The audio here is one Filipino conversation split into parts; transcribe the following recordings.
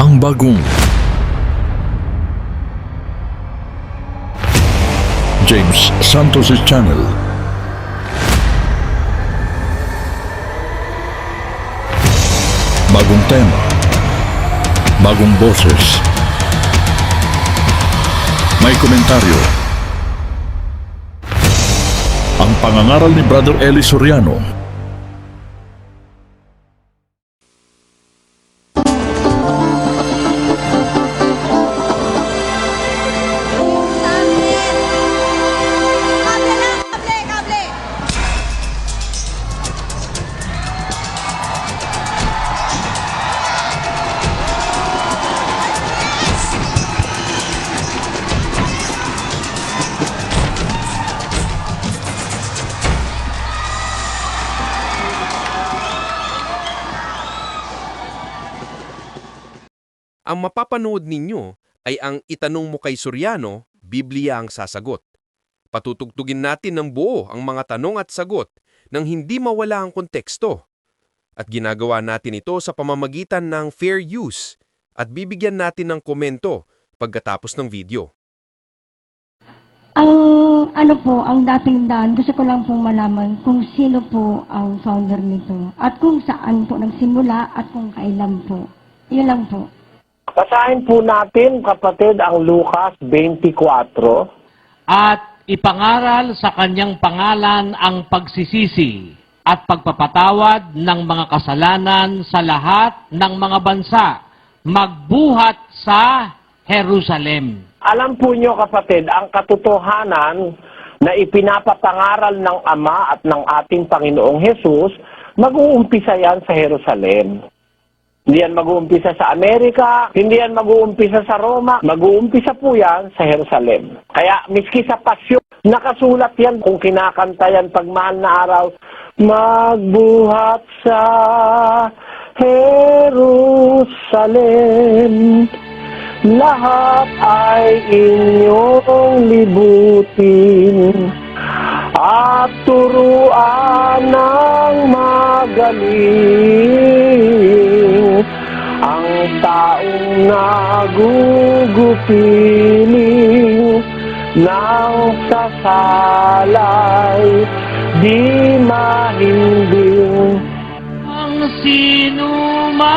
ang bagong James Santos' Channel. Bagong tema, bagong boses, may komentaryo. Ang pangangaral ni Brother Eli Soriano. Ang mapapanood ninyo ay ang Itanong Mo Kay Soriano, Biblia ang sasagot. Patutugtugin natin ng buo ang mga tanong at sagot nang hindi mawala ang konteksto. At ginagawa natin ito sa pamamagitan ng fair use at bibigyan natin ng komento pagkatapos ng video. Ang dating daan, gusto ko lang pong malaman kung sino po ang founder nito at kung saan po nagsimula at kung kailan po. Yun lang po. Basahin po natin, kapatid, ang Lucas 24. At ipangaral sa kanyang pangalan ang pagsisisi at pagpapatawad ng mga kasalanan sa lahat ng mga bansa, magbuhat sa Jerusalem. Alam po nyo, kapatid, ang katotohanan na ipinapapangaral ng Ama at ng ating Panginoong Hesus, mag-uumpisa yan sa Jerusalem. Hindi yan mag-uumpisa sa Amerika, hindi yan mag-uumpisa sa Roma, mag-uumpisa po yan sa Jerusalem. Kaya miski sa Pasyon, nakasulat yan kung kinakanta yan pag mahal na araw, magbuhat sa Jerusalem, lahat ay inyong libutin at turuan ng magaling ang taong nagugupiling ng sasalay di mahimbing. Ang sinumat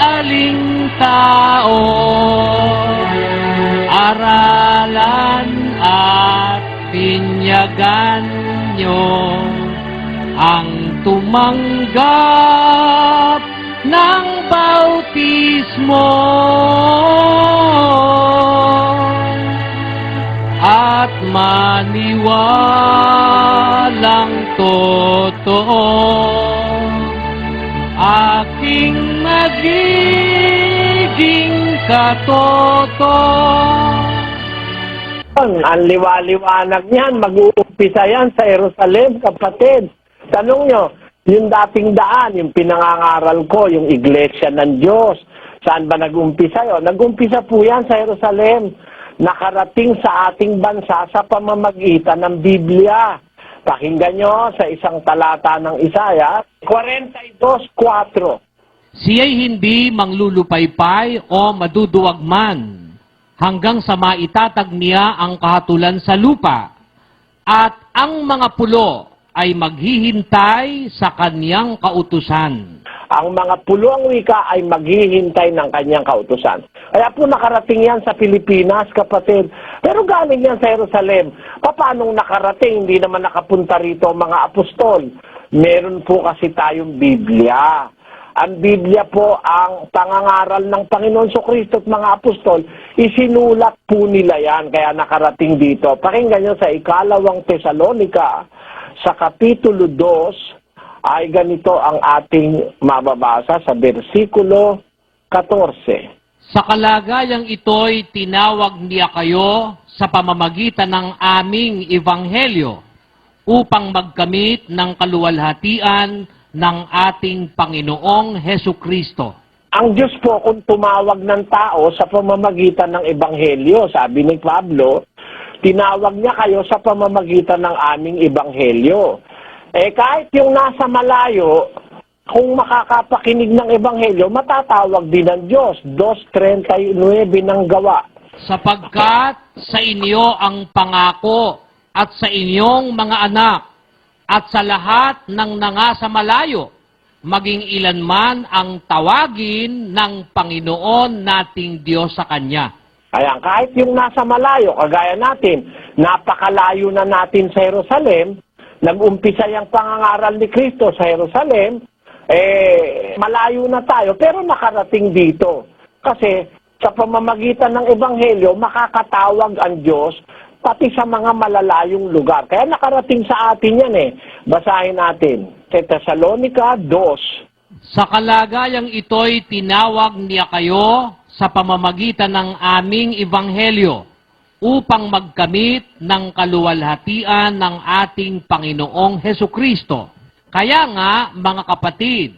aling tao, aralan at pinyagan nyo ang tumanggap ng bautismo at maniwalang totoo aking magiging katoto. Ang liwa-liwanag niyan, mag-uumpisa yan sa Jerusalem, kapatid. Tanong nyo, yung dating daan, yung pinangangaral ko, yung iglesia ng Diyos, saan ba nag-umpisa yun? Nag-umpisa po yan sa Jerusalem. Nakarating sa ating bansa sa pamamagitan ng Biblia. Pakinggan nyo sa isang talata ng Isaiah, 42:4. Siya'y hindi manglulupaypay o maduduwag man, hanggang sa maitatag niya ang kahatulan sa lupa, at ang mga pulo ay maghihintay sa kanyang kautusan. Ang mga pulo ang wika ay maghihintay ng kanyang kautusan. Kaya po nakarating yan sa Pilipinas, kapatid. Pero galing yan sa Jerusalem. Paano nakarating? Hindi naman nakapunta rito mga apostol. Meron po kasi tayong Biblia. Ang Biblia po ang pangangaral ng Panginoon Kristo at mga apostol. Isinulat po nila yan, kaya nakarating dito. Pakinggan nyo sa 2 Tesalonica, sa Kapitulo 2, ay ganito ang ating mababasa sa versikulo 14. Sa kalagayang ito'y tinawag niya kayo sa pamamagitan ng aming ebanghelyo upang magkamit ng kaluwalhatian ng ating Panginoong Hesukristo. Ang Diyos po kung tumawag ng tao sa pamamagitan ng ebanghelyo, sabi ni Pablo, tinawag niya kayo sa pamamagitan ng aming ebanghelyo. Kahit yung nasa malayo, kung makakapakinig ng Ebanghelyo, matatawag din ng Diyos. 2:39 ng Gawa. Sapagkat sa inyo ang pangako at sa inyong mga anak at sa lahat ng nangasa malayo, maging ilan man ang tawagin ng Panginoon nating Diyos sa Kanya. Kaya kahit yung nasa malayo, kagaya natin, napakalayo na natin sa Jerusalem, nag-umpisa yung pangangaral ni Kristo sa Jerusalem, malayo na tayo, pero nakarating dito. Kasi sa pamamagitan ng Ebanghelyo, makakatawag ang Diyos pati sa mga malalayong lugar. Kaya nakarating sa atin yan Basahin natin. Sa Thessalonica 2. Sa kalagayang ito'y tinawag niya kayo sa pamamagitan ng aming Ebanghelyo upang magkamit ng kaluwalhatian ng ating Panginoong Hesukristo. Kaya nga, mga kapatid,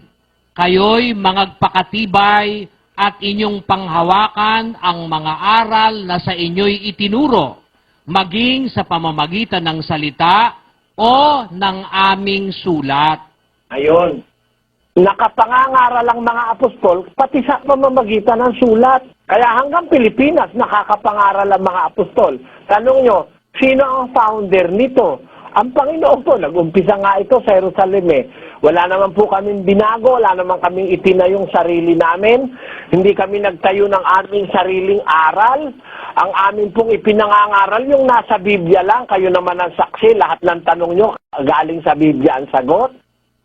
kayo'y magpakatibay at inyong panghawakan ang mga aral na sa inyo'y itinuro, maging sa pamamagitan ng salita o ng aming sulat. Ayun. Nakapangangaral ang mga apostol, pati sa pamamagitan ng sulat. Kaya hanggang Pilipinas, nakakapangaral ang mga apostol. Tanong nyo, sino ang founder nito? Ang Panginoon po, nag-umpisa nga ito sa Jerusalem Wala naman po kaming binago, wala naman kaming itinayong sarili namin. Hindi kami nagtayo ng aming sariling aral. Ang amin pong ipinangangaral yung nasa Biblia lang. Kayo naman ang saksi, lahat ng tanong nyo galing sa Biblia ang sagot.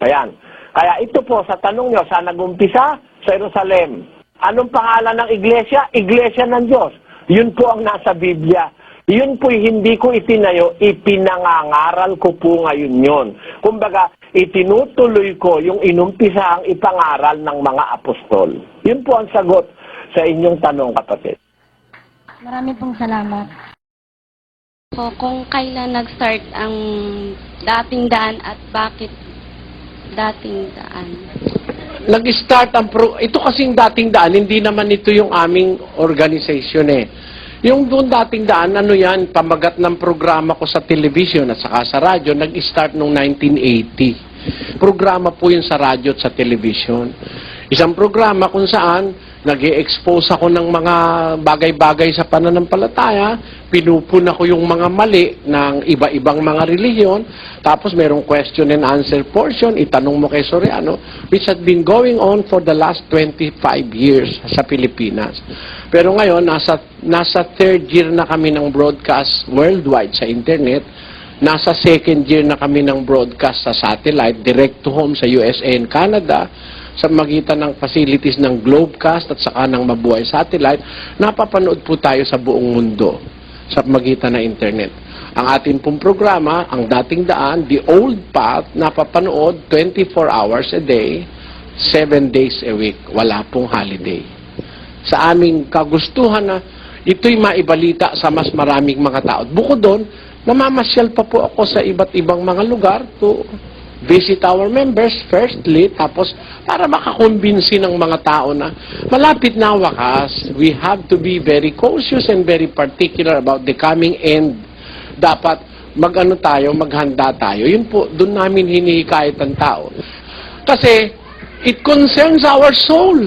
Ayan. Kaya ito po, sa tanong nyo, saan nag-umpisa? Sa Jerusalem. Anong pangalan ng iglesia? Iglesia ng Diyos. Yun po ang nasa Biblia. Yun po'y hindi ko itinayo, ipinangangaral ko po ngayon yun. Kumbaga, itinutuloy ko yung inumpisa ang ipangaral ng mga apostol. Yun po ang sagot sa inyong tanong, kapatid. Marami pong salamat. Po, kung kailan nag-start ang dating daan at bakit dating daan? Nag-start ito kasing dating daan, hindi naman ito yung aming organization Yung doon dating daan, pamagat ng programa ko sa television at saka sa radyo, nag-start noong 1980. Programa po yun sa radyo at sa television. Isang programa kung saan nag-i-expose ako ng mga bagay-bagay sa pananampalataya, pinupuna ko yung mga mali ng iba-ibang mga relihiyon, tapos merong question and answer portion, itanong mo kay Soriano, which has been going on for the last 25 years sa Pilipinas. Pero ngayon, nasa third year na kami ng broadcast worldwide sa internet, nasa second year na kami ng broadcast sa satellite, direct to home sa USA and Canada, sa magitan ng facilities ng Globecast at saka ng Mabuhay Satellite, napapanood po tayo sa buong mundo sa magitan ng internet. Ang ating pong programa, ang dating daan, The Old Path, napapanood 24 hours a day, 7 days a week. Wala pong holiday. Sa aming kagustuhan na ito'y maibalita sa mas maraming mga tao. Bukod doon, namamasyal pa po ako sa iba't ibang mga lugar to visit our members firstly, tapos para makakumbinsi ng mga tao na malapit na wakas, we have to be very cautious and very particular about the coming end. Dapat maghanda tayo. Yun po, doon namin hinihikayat ang tao. Kasi it concerns our soul.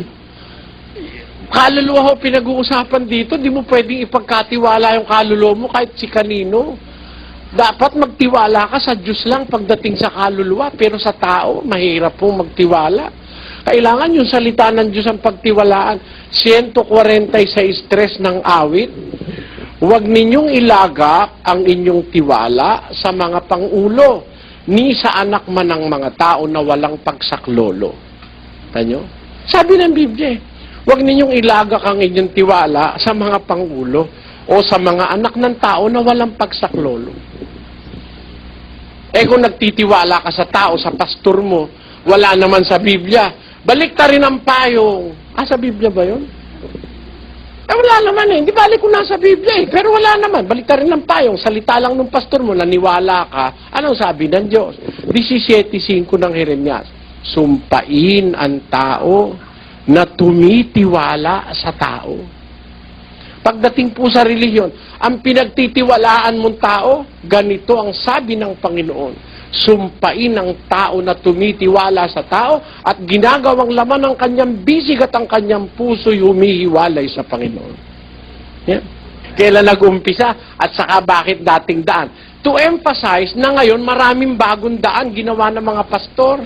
Kaluluwa ho pinag-uusapan dito, di mo pwedeng ipagkatiwala yung kaluluwa mo kahit si kanino. Dapat magtiwala ka sa Diyos lang pagdating sa kaluluwa, pero sa tao, mahirap pong magtiwala. Kailangan yung salita ng Diyos ang pagtiwalaan. 146 stress ng awit. Huwag ninyong ilagak ang inyong tiwala sa mga pangulo, ni sa anak man ng mga tao na walang pagsaklolo. Tanyo? Sabi ng Biblia, huwag ninyong ilagak ang inyong tiwala sa mga pangulo o sa mga anak ng tao na walang pagsaklolo. Kung nagtitiwala ka sa tao, sa pastor mo, wala naman sa Biblia, balik ta rin ang payong. Sa Biblia ba yun? Wala naman Hindi balik ko nasa Biblia Pero wala naman. Balik ta rin ang payong. Salita lang ng pastor mo, naniwala ka. Anong sabi ng Diyos? 17:5 ng Jeremias. Sumpain ang tao na tumitiwala sa tao. Pagdating po sa relihiyon, ang pinagtitiwalaan mong tao, ganito ang sabi ng Panginoon. sumpain ng tao na tumitiwala sa tao at ginagawang laman ng kanyang bisig at ang kanyang puso'y humihiwalay sa Panginoon. Yeah. Kailan nag-umpisa at saka bakit dating daan? To emphasize na ngayon maraming bagong daan ginawa ng mga pastor.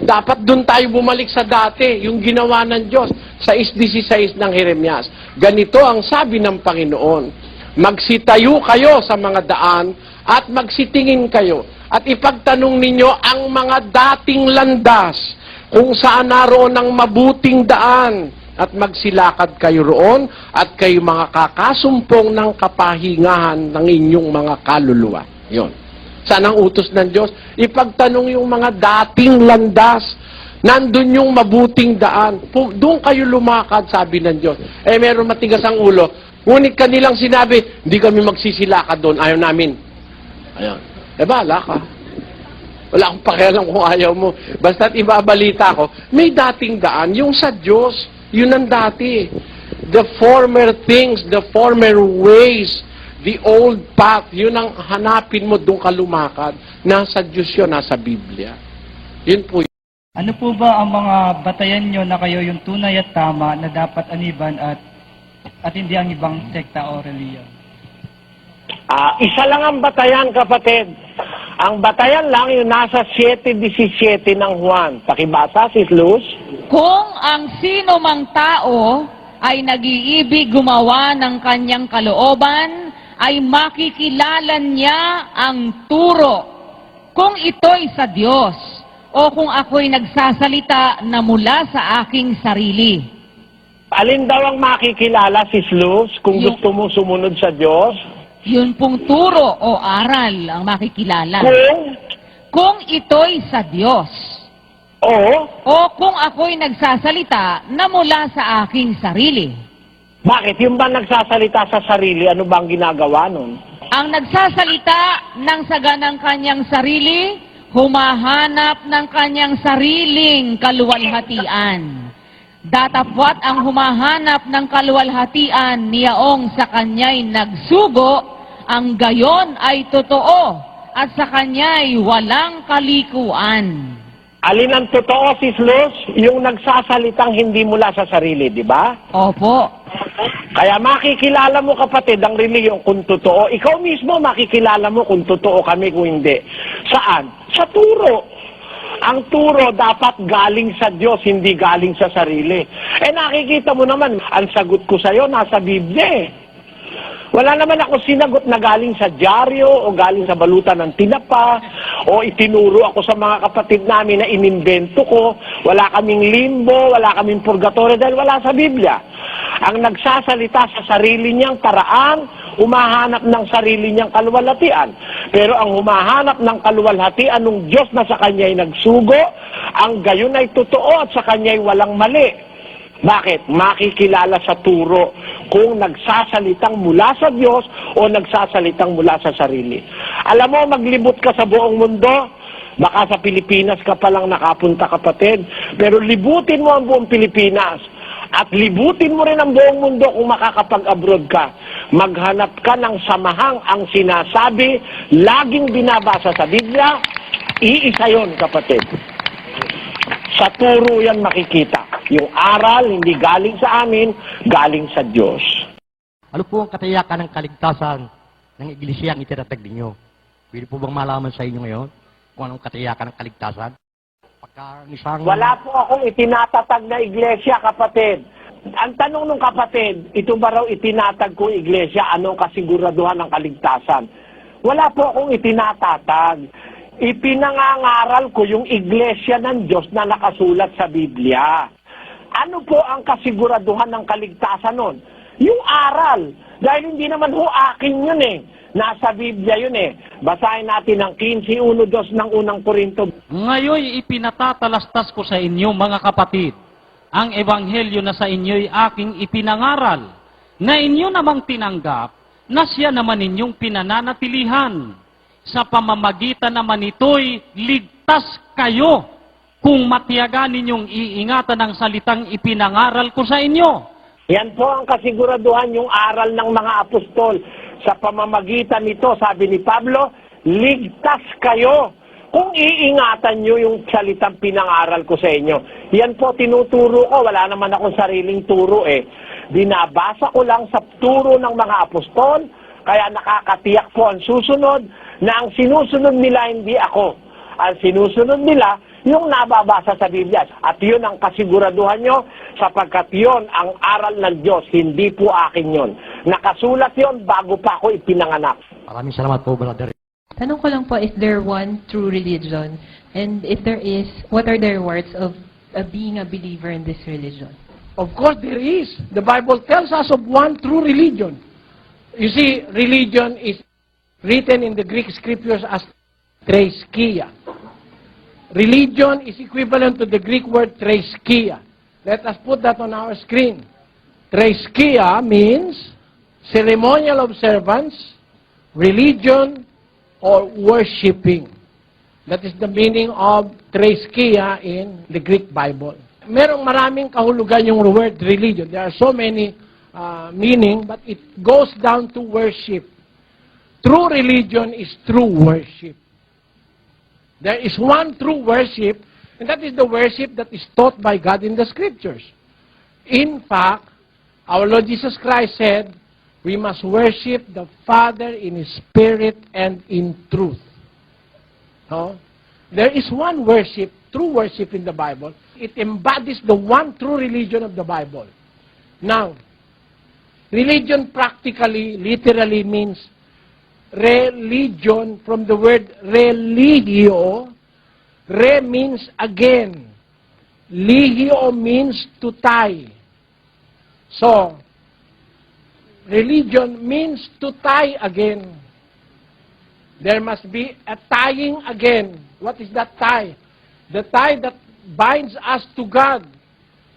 Dapat doon tayo bumalik sa dati, yung ginawa ng Diyos sa 6:16 ng Jeremias. Ganito ang sabi ng Panginoon, magsitayo kayo sa mga daan at magsitingin kayo at ipagtanong ninyo ang mga dating landas kung saan naroon ang mabuting daan at magsilakad kayo roon at kayo mga kakasumpong ng kapahingahan ng inyong mga kaluluwa. Yun. Saan ang utos ng Diyos? Ipagtanong yung mga dating landas. Nandun yung mabuting daan. Doon kayo lumakad, sabi ng Diyos. Eh, meron matigas ang ulo. Ngunit kanilang sinabi, hindi kami magsisilakad doon. Ayaw namin. Ayan. Eh, bahala ka. Wala akong pakialam kung ayaw mo. Basta't ibabalita ko, may dating daan. Yung sa Diyos, yun ang dati. The former things, the former ways, the old path, yun ang hanapin mo, doon ka lumakad. Nasa Diyos yun, nasa Biblia. Yun po. Ano po ba ang mga batayan nyo na kayo yung tunay at tama na dapat aniban at hindi ang ibang sekta o reliyon? Isa lang ang batayan, kapatid. Ang batayan lang yung nasa 7:17 ng Juan. Pakibasa, Sis Luz. Kung ang sino mang tao ay nag-iibig gumawa ng kanyang kalooban, ay makikilala niya ang turo. Kung ito'y sa Diyos, o kung ako'y nagsasalita na mula sa aking sarili. Alin daw ang makikilala, Sis Luz, kung Yung- gusto mo sumunod sa Diyos? Yun pong turo o aral ang makikilala. Kung Kung ito'y sa Diyos, o kung ako'y nagsasalita na mula sa aking sarili. bakit? Yung ba nagsasalita sa sarili, ano bang ginagawa nun? Ang nagsasalita ng saga ng kanyang sarili, humahanap ng kanyang sariling kaluwalhatian. Datapwat ang humahanap ng kaluwalhatian niyaong sa kanya'y nagsugo, ang gayon ay totoo at sa kanya'y walang kalikuan. Alin ang totoo, Sis Luz? Yung nagsasalitang hindi mula sa sarili, di ba? Opo. Kaya makikilala mo, kapatid, ang reliyon kung totoo. Ikaw mismo makikilala mo kung totoo kami kung hindi. Saan? Sa turo. Ang turo dapat galing sa Diyos, hindi galing sa sarili. Eh nakikita mo naman, ang sagot ko sa'yo nasa Biblia eh. Wala naman ako sinagot na galing sa dyaryo o galing sa balutan ng tinapa o itinuro ako sa mga kapatid namin na inimbento ko. Wala kaming limbo, wala kaming purgatorio dahil wala sa Biblia. Ang nagsasalita sa sarili niyang paraan, humahanap ng sarili niyang kaluwalhatian. Pero ang humahanap ng kaluwalhatian ng Diyos na sa kanya'y nagsugo, ang gayon ay totoo at sa kanya'y walang mali. Bakit? Makikilala sa turo kung nagsasalitang mula sa Diyos o nagsasalitang mula sa sarili. Alam mo, maglibot ka sa buong mundo, baka sa Pilipinas ka palang nakapunta, kapatid, pero libutin mo ang buong Pilipinas at libutin mo rin ang buong mundo kung makakapag-abroad ka. Maghanap ka ng samahang ang sinasabi, laging binabasa sa Biblia, iisa yon, kapatid. Sa turo yan makikita. Yung aral, hindi galing sa amin, galing sa Diyos. Ano po ang katiyakan ng kaligtasan ng iglesia ang itinatag ninyo? Pwede po bang malaman sa inyo ngayon kung anong katiyakan ng kaligtasan? Pagka isang... Wala po akong itinatatag na iglesia, kapatid. Ang tanong ng kapatid, ito ba raw itinatag ko iglesia, anong kasiguraduhan ng kaligtasan? Wala po akong itinatatag. Ipinangangaral ko yung iglesia ng Diyos na nakasulat sa Biblia. Ano po ang kasiguraduhan ng kaligtasan nun? Yung aral. Dahil hindi naman ho akin yun eh. Nasa Biblia yun eh. Basahin natin ang 15:1-2 ng unang Korinto. Ngayon ipinatatalastas ko sa inyo, mga kapatid, ang ebanghelyo na sa inyo'y aking ipinangaral, na inyo namang tinanggap, na siya naman inyong pinananatilihan. Sa pamamagitan naman ito'y ligtas kayo, kung matiyagan ninyong iingatan ang salitang ipinangaral ko sa inyo. Yan po ang kasiguraduhan, yung aral ng mga apostol. Sa pamamagitan nito, sabi ni Pablo, ligtas kayo Kung iingatan nyo yung salitang pinangaral ko sa inyo, yan po tinuturo ko, wala naman akong sariling turo eh. Binabasa ko lang sa turo ng mga apostol, kaya nakakatiyak po ang susunod na ang sinusunod nila hindi ako. Ang sinusunod nila, yung nababasa sa Biblia. At yun ang kasiguraduhan nyo, sapagkat yun ang aral ng Diyos, hindi po akin yun. Nakasulat yun bago pa ako ipinanganak. Maraming salamat po, brother. Tanong ko lang po, is there one true religion? And if there is, what are the rewards of being a believer in this religion? Of course, there is. The Bible tells us of one true religion. You see, religion is written in the Greek scriptures as threskia. Religion is equivalent to the Greek word threskia. Let us put that on our screen. Threskia means ceremonial observance, religion, or worshiping. That is the meaning of threskia in the Greek Bible. Merong maraming kahulugan yung word religion. There are so many meaning, but it goes down to worship. True religion is true worship. There is one true worship, and that is the worship that is taught by God in the Scriptures. In fact, our Lord Jesus Christ said, we must worship the Father in His Spirit and in truth. No? There is one worship, true worship in the Bible. It embodies the one true religion of the Bible. Now, religion practically, literally means religion from the word religio. Re means again. Ligio means to tie. So, religion means to tie again. There must be a tying again. What is that tie? The tie that binds us to God.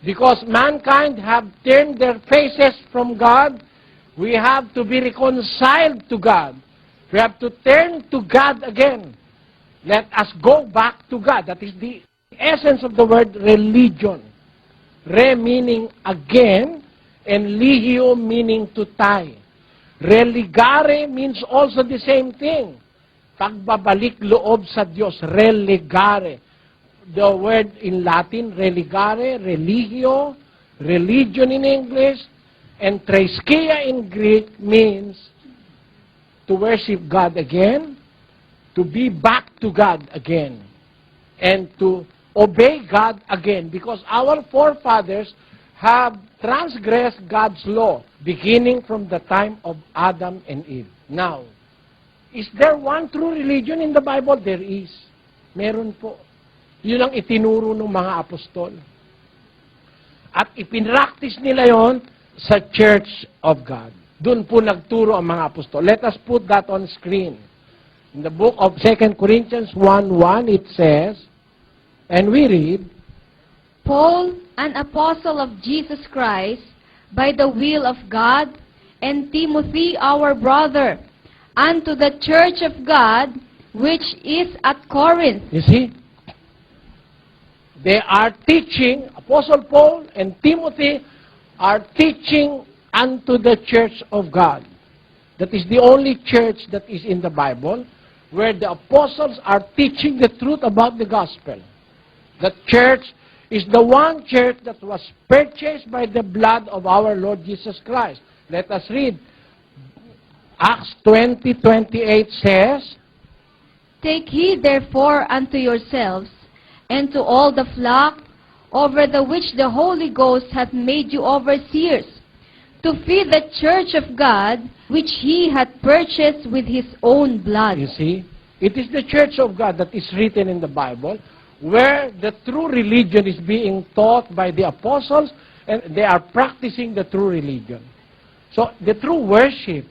Because mankind have turned their faces from God, we have to be reconciled to God. We have to turn to God again. Let us go back to God. That is the essence of the word religion. Re meaning again, and ligio meaning to tie. Religare means also the same thing. Pagbabalik loob sa Diyos, religare. The word in Latin, religare, religio, religion in English, and threskia in Greek means to worship God again, to be back to God again, and to obey God again, because our forefathers have transgressed God's law, beginning from the time of Adam and Eve. Now, is there one true religion in the Bible? There is. Meron po. Yun ang itinuro ng mga apostol. At ipinractice nila yon sa Church of God. Doon po nagturo ang mga apostol. Let us put that on screen. In the book of 2 Corinthians 1:1, it says, and we read, Paul, an apostle of Jesus Christ, by the will of God, and Timothy, our brother, unto the church of God, which is at Corinth. you see, they are teaching, Apostle Paul and Timothy are teaching unto the church of God. That is the only church that is in the Bible where the apostles are teaching the truth about the gospel. The church is the one church that was purchased by the blood of our Lord Jesus Christ. Let us read. Acts 20:28 says, Take heed therefore unto yourselves, and to all the flock, over the which the Holy Ghost hath made you overseers, to feed the church of God, which He hath purchased with His own blood. you see, it is the church of God that is written in the Bible, where the true religion is being taught by the apostles, and they are practicing the true religion. So, the true worship,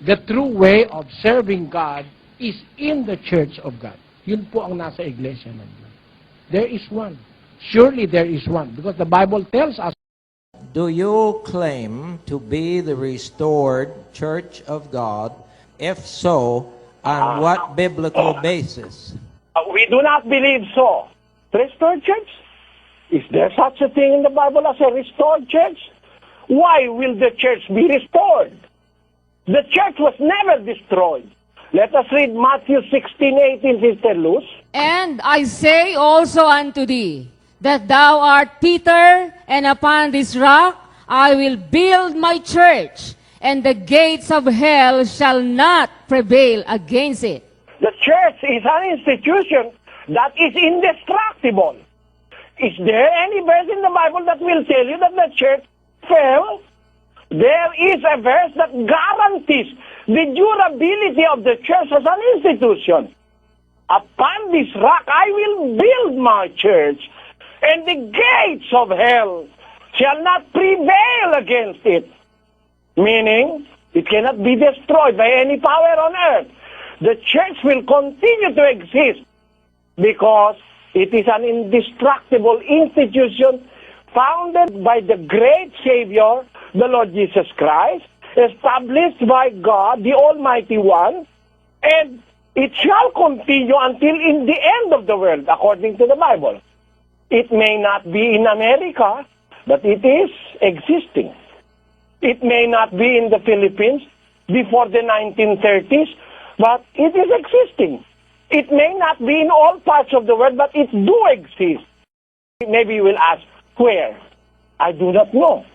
the true way of serving God is in the church of God. Yun po ang nasa iglesia ng Diyos. There is one. Surely there is one. Because the Bible tells us, Do you claim to be the restored church of God? If so, on what biblical basis? We do not believe so. Restored church? Is there such a thing in the Bible as a restored church? Why will the church be restored? The church was never destroyed. Let us read Matthew 16:18, Sister Luz. And I say also unto thee, that thou art Peter, and upon this rock I will build my church, and the gates of hell shall not prevail against it. The church is an institution that is indestructible. Is there any verse in the Bible that will tell you that the church fell? There is a verse that guarantees the durability of the church as an institution. Upon this rock I will build my church, and the gates of hell shall not prevail against it. Meaning, it cannot be destroyed by any power on earth. The church will continue to exist because it is an indestructible institution founded by the great Savior, the Lord Jesus Christ, established by God, the Almighty One, and it shall continue until in the end of the world, according to the Bible. It may not be in America, but it is existing. It may not be in the Philippines before the 1930s, but it is existing. It may not be in all parts of the world, but it do exist. Maybe you will ask, where? I do not know.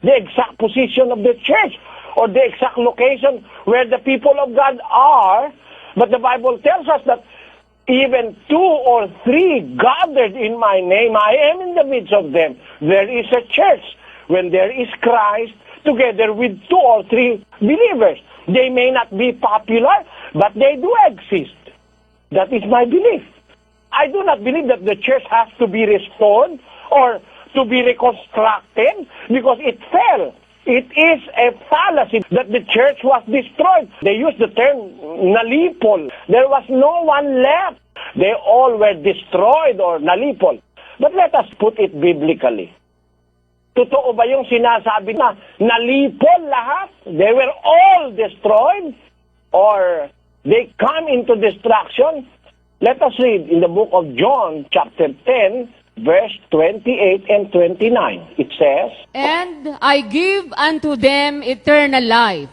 The exact position of the church or the exact location where the people of God are, but the Bible tells us that even 2 or 3 gathered in my name, I am in the midst of them. There is a church when there is Christ together with 2 or 3 believers. They may not be popular, but they do exist. That is my belief. I do not believe that the church has to be restored or to be reconstructed because it fell. It is a fallacy that the church was destroyed. They use the term nalipol. There was no one left. They all were destroyed or nalipol. But let us put it biblically. Totoo ba yung sinasabi na nalipol lahat? They were all destroyed? Or they come into destruction? Let us read in the book of John, chapter 10, verse 28 and 29. It says, And I give unto them eternal life,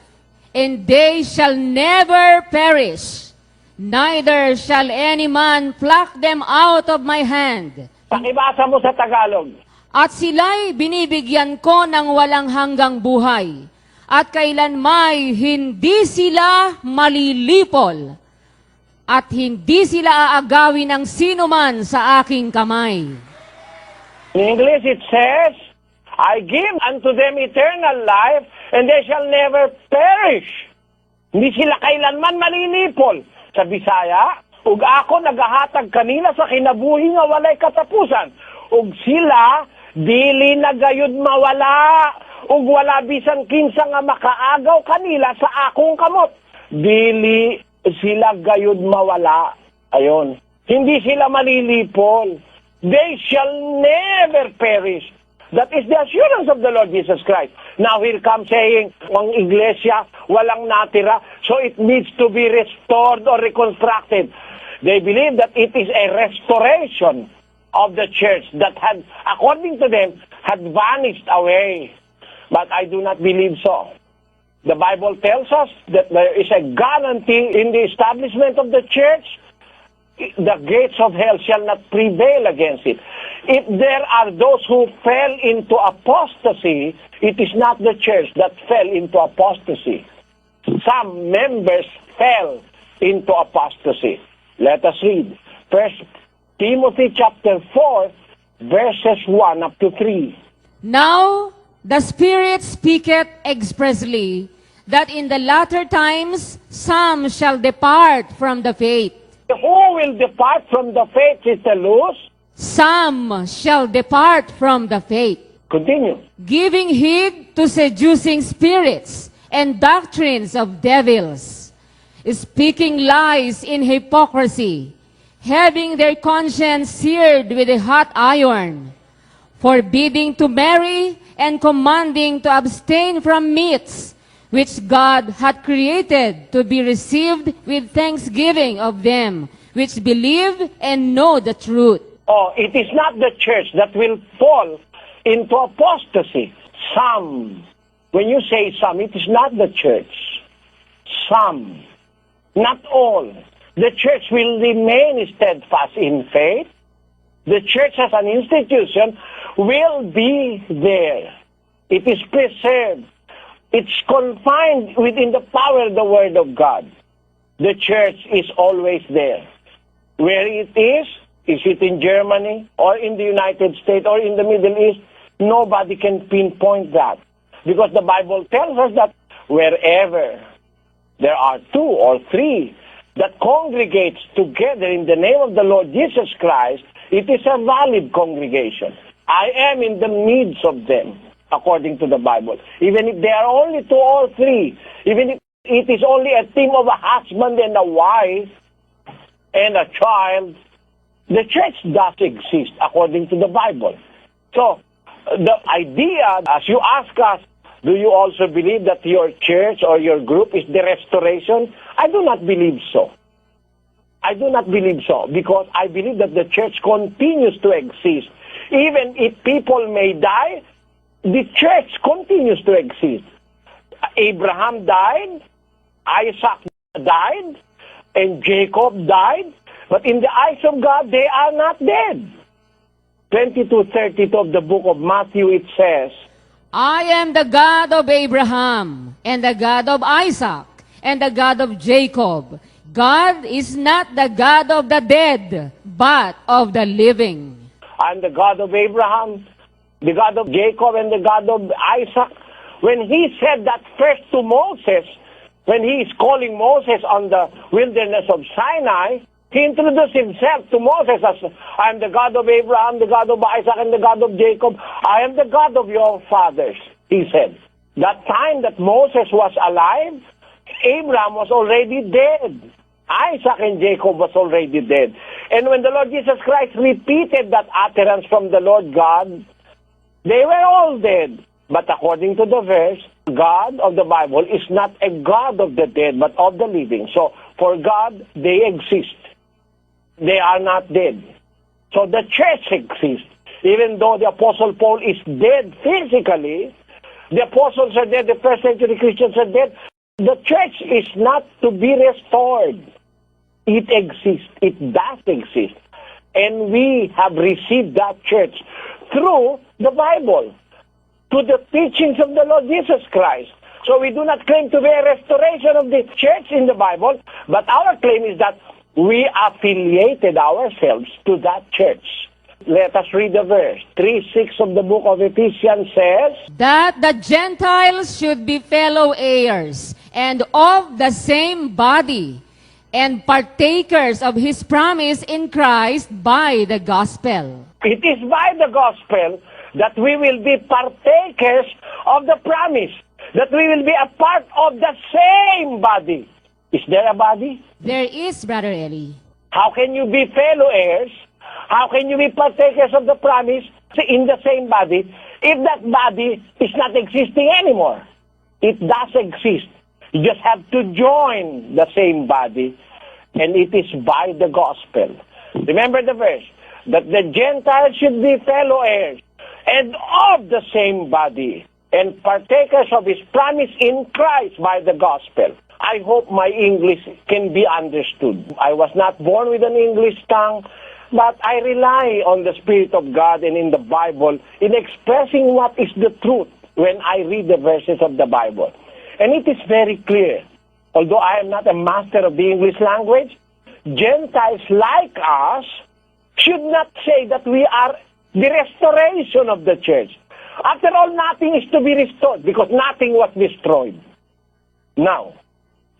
and they shall never perish, neither shall any man pluck them out of my hand. Pakibasa mo sa Tagalog. At sila'y binibigyan ko ng walang hanggang buhay, at kailanmay hindi sila malilipol, at hindi sila aagawin ng sinuman sa aking kamay. In English it says, I give unto them eternal life, and they shall never perish. Hindi sila kailanman malilipol. Sa Bisaya, ug ako nagahatag kanila sa kinabuhi nga walay katapusan. Ug sila, dili na gayud mawala. Ug wala bisan kinsa nga makaagaw kanila sa akong kamot. Dili sila gayud mawala. Ayon. Hindi sila malilipol. They shall never perish. That is the assurance of the Lord Jesus Christ. Now here comes saying, ang iglesia, walang natira, so it needs to be restored or reconstructed. They believe that it is a restoration of the church that had, according to them, had vanished away. But I do not believe so. The Bible tells us that there is a guarantee in the establishment of the church. The gates of hell shall not prevail against it. If there are those who fell into apostasy, it is not the church that fell into apostasy. Some members fell into apostasy. Let us read 1 Timothy chapter 4, verses 1 up to 3. Now the Spirit speaketh expressly, that in the latter times some shall depart from the faith. Who will depart from the faith, Sister Luz? Some shall depart from the faith, Continue. giving heed to seducing spirits and doctrines of devils, speaking lies in hypocrisy, having their conscience seared with a hot iron, forbidding to marry and commanding to abstain from meats, which God hath created to be received with thanksgiving of them which believe and know the truth. Oh, it is not the church that will fall into apostasy. Some. When you say some, it is not the church. Some. Not all. The church will remain steadfast in faith. The church as an institution will be there. It is preserved. It's confined within the power of the Word of God. The church is always there. Where it is it in Germany or in the United States or in the Middle East? Nobody can pinpoint that. Because the Bible tells us that wherever there are 2 or 3 that congregates together in the name of the Lord Jesus Christ, it is a valid congregation. I am in the midst of them, according to the Bible. Even if there are only 2 or 3, even if it is only a team of a husband and a wife and a child, the church does exist, according to the Bible. So, the idea, as you ask us, do you also believe that your church or your group is the restoration? I do not believe so. I do not believe so because I believe that the church continues to exist. Even if people may die, the church continues to exist. Abraham died, Isaac died, and Jacob died, but in the eyes of God, they are not dead. 22:32 of the book of Matthew, it says, I am the God of Abraham, and the God of Isaac, and the God of Jacob. God is not the God of the dead, but of the living. I'm the God of Abraham, the God of Jacob, and the God of Isaac. When he said that first to Moses, when he is calling Moses on the wilderness of Sinai, he introduced himself to Moses as, I am the God of Abraham, the God of Isaac, and the God of Jacob. I am the God of your fathers, he said. That time that Moses was alive, Abraham was already dead. Isaac and Jacob was already dead. And when the Lord Jesus Christ repeated that utterance from the Lord God, they were all dead. But according to the verse, God of the Bible is not a God of the dead, but of the living. So, for God, they exist. They are not dead. So the church exists. Even though the Apostle Paul is dead physically, the apostles are dead, the first century Christians are dead, the church is not to be restored. It exists. It does exist. And we have received that church through the Bible, to the teachings of the Lord Jesus Christ. So we do not claim to be a restoration of the church in the Bible, but our claim is that we affiliated ourselves to that church. Let us read the verse. 3:6 of the book of Ephesians says, That the Gentiles should be fellow heirs, and of the same body, and partakers of his promise in Christ by the gospel. It is by the gospel that we will be partakers of the promise, that we will be a part of the same body. Is there a body? There is, Brother Eli. How can you be fellow heirs? How can you be partakers of the promise in the same body if that body is not existing anymore? It does exist. You just have to join the same body, and it is by the gospel. Remember the verse, that the Gentiles should be fellow heirs and of the same body, and partakers of his promise in Christ by the gospel. I hope my English can be understood. I was not born with an English tongue, but I rely on the Spirit of God and in the Bible in expressing what is the truth when I read the verses of the Bible. And it is very clear. Although I am not a master of the English language, Gentiles like us should not say that we are the restoration of the church. After all, nothing is to be restored because nothing was destroyed. Now,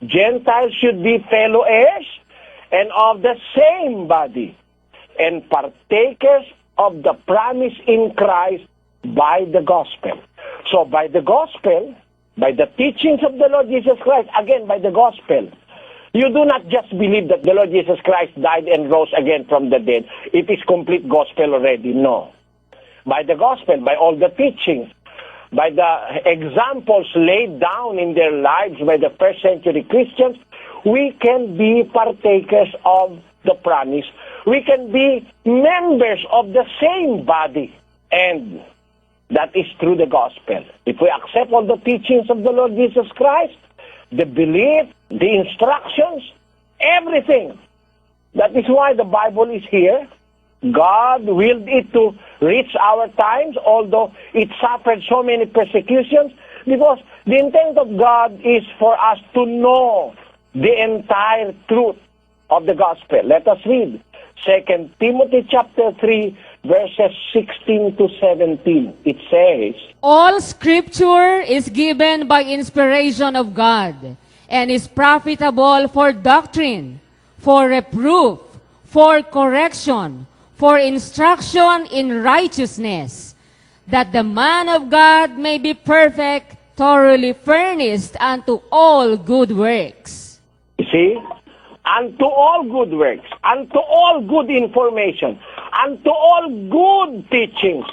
Gentiles should be fellow heirs and of the same body, and partakers of the promise in Christ by the gospel. So by the gospel, by the teachings of the Lord Jesus Christ, again by the gospel, you do not just believe that the Lord Jesus Christ died and rose again from the dead. It is complete gospel already. No. By the gospel, by all the teachings, by the examples laid down in their lives by the first century Christians, we can be partakers of the promise. We can be members of the same body. And that is through the gospel. If we accept all the teachings of the Lord Jesus Christ, the belief, the instructions, Everything. That is why the Bible is here. God willed it to reach our times, although it suffered so many persecutions, because the intent of God is for us to know the entire truth of the gospel. Let us read 2 Timothy chapter 3, verses 16 to 17. It says, All scripture is given by inspiration of God and is profitable for doctrine, for reproof, for correction, for instruction in righteousness, that the man of God may be perfect, thoroughly furnished unto all good works. you see, unto all good works, unto all good information, unto all good teachings,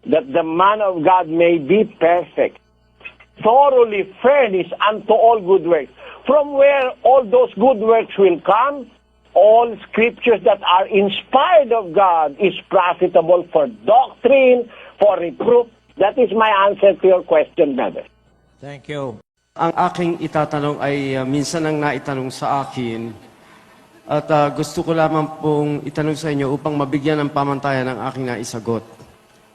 that the man of God may be perfect, thoroughly furnished unto all good works. From where all those good works will come, all scriptures that are inspired of God is profitable for doctrine, for reproof. That is my answer to your question, brother. Thank you. Ang aking itatanong ay minsan ang naitanong sa akin at gusto ko lamang pong itanong sa inyo upang mabigyan ng pamantayan ang aking naisagot.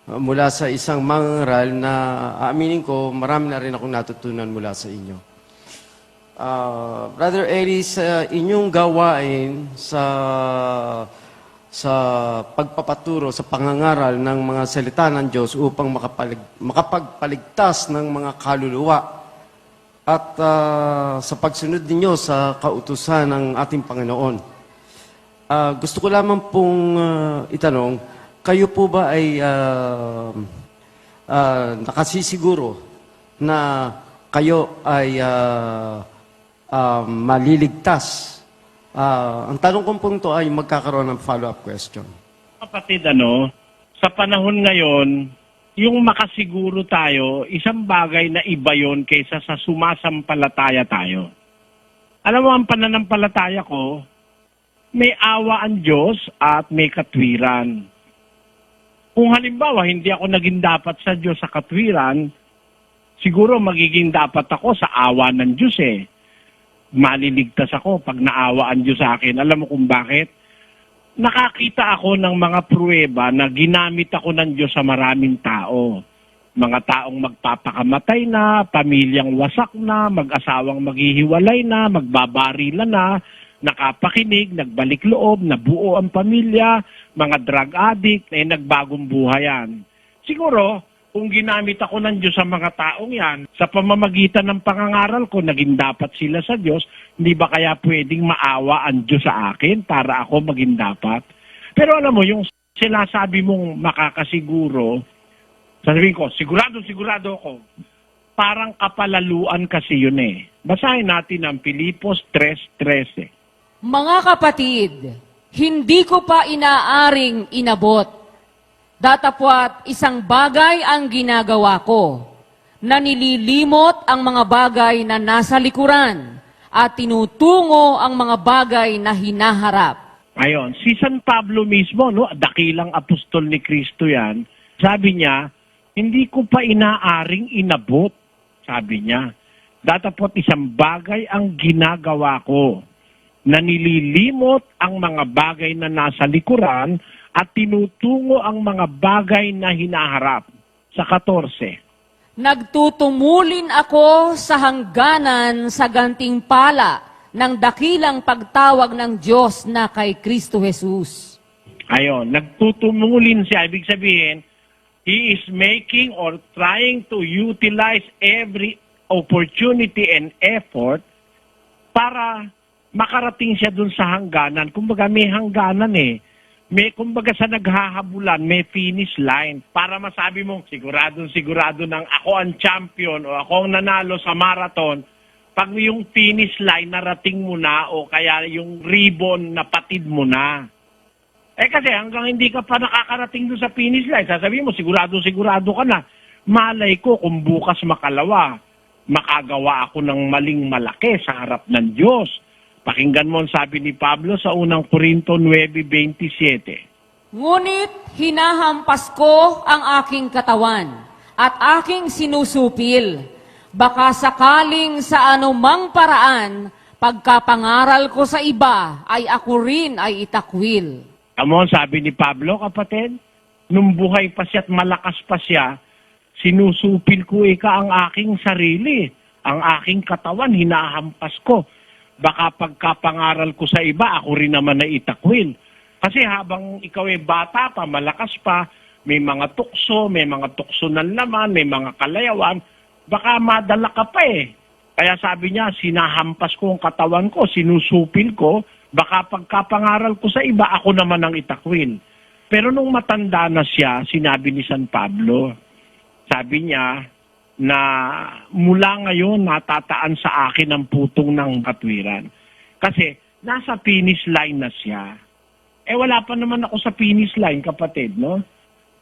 Mula sa isang mangaral na aaminin ko, marami na rin akong natutunan mula sa inyo. Brother Eli, sa inyong gawain sa pagpapaturo, sa pangangaral ng mga salita ng Diyos upang makapagpaligtas ng mga kaluluwa at sa pagsunod ninyo sa kautusan ng ating Panginoon. Gusto ko lamang pong itanong, kayo po ba ay nakasisiguro na kayo ay maliligtas? Ang tanong kong po ito ay magkakaroon ng follow-up question. Kapatid, sa panahon ngayon, yung makasiguro tayo, isang bagay na iba yon kaysa sa sumasampalataya tayo. Alam mo, ang pananampalataya ko, may awa ang Diyos at may katwiran. Kung halimbawa, hindi ako naging dapat sa Diyos sa katwiran, siguro magiging dapat ako sa awa ng Diyos eh. Maliligtas ako pag naawa ang Diyos sa akin. Alam mo kung bakit? Nakakita ako ng mga pruweba na ginamit ako ng Diyos sa maraming tao. Mga taong magpapakamatay na, pamilyang wasak na, mag-asawang maghihiwalay na, magbabarilan na, nakapakinig, nagbalik loob, nabuo ang pamilya, mga drug addict, nagbagong buhayan. Siguro, kung ginamit ako ng Diyos sa mga taong yan, sa pamamagitan ng pangangaral ko, naging dapat sila sa Diyos, hindi ba kaya pwedeng maawa ang Diyos sa akin para ako maging dapat? Pero alam mo, yung sinasabi mong makakasiguro, sasabihin ko, sigurado ako, parang kapalaluan kasi yun eh. Basahin natin ang Filipos 3:13. Mga kapatid, hindi ko pa inaaring inabot. Datapwat isang bagay ang ginagawa ko, na nililimot ang mga bagay na nasa likuran at tinutungo ang mga bagay na hinaharap. Ayon, si San Pablo mismo, dakilang apostol ni Kristo yan, sabi niya, hindi ko pa inaaring inabot, sabi niya. Datapwat isang bagay ang ginagawa ko, na nililimot ang mga bagay na nasa likuran at tinutungo ang mga bagay na hinaharap. Sa 14. Nagtutumulin ako sa hangganan sa gantimpala ng dakilang pagtawag ng Diyos na kay Kristo Jesus. Ayon, nagtutumulin siya. Ibig sabihin, he is making or trying to utilize every opportunity and effort para makarating siya dun sa hangganan. Kumbaga may hangganan eh. May, kumbaga sa naghahabulan, may finish line. Para masabi mong sigurado nang ako ang champion o ako ang nanalo sa marathon, pag yung finish line narating mo na o kaya yung ribbon napatid mo na. Eh kasi hanggang hindi ka pa nakakarating doon sa finish line, sasabihin mo sigurado ka na. Malay ko kung bukas makalawa, makagawa ako ng maling malaki sa harap ng Diyos. Pakinggan mo ang sabi ni Pablo sa unang Korinto 9:27. Ngunit hinahampas ko ang aking katawan at aking sinusupil. Baka sakaling sa anumang paraan pagkapangaral ko sa iba, ay ako rin ay itakwil. Amon, sabi ni Pablo, kapatid, nung buhay pa siya at malakas pa siya, sinusupil ko ang aking sarili, ang aking katawan, hinahampas ko. Baka pagkapangaral ko sa iba, ako rin naman na itakwil. Kasi habang ikaw ay bata pa, malakas pa, may mga tukso ng laman, may mga kalayawan, baka madala ka pa eh. Kaya sabi niya, sinahampas ko ang katawan ko, sinusupil ko, baka pagkapangaral ko sa iba, ako naman ang itakwil. Pero nung matanda na siya, sinabi ni San Pablo, sabi niya na mula ngayon natataan sa akin ang putong ng katwiran. Kasi nasa finish line na siya. Wala pa naman ako sa finish line, kapatid, no?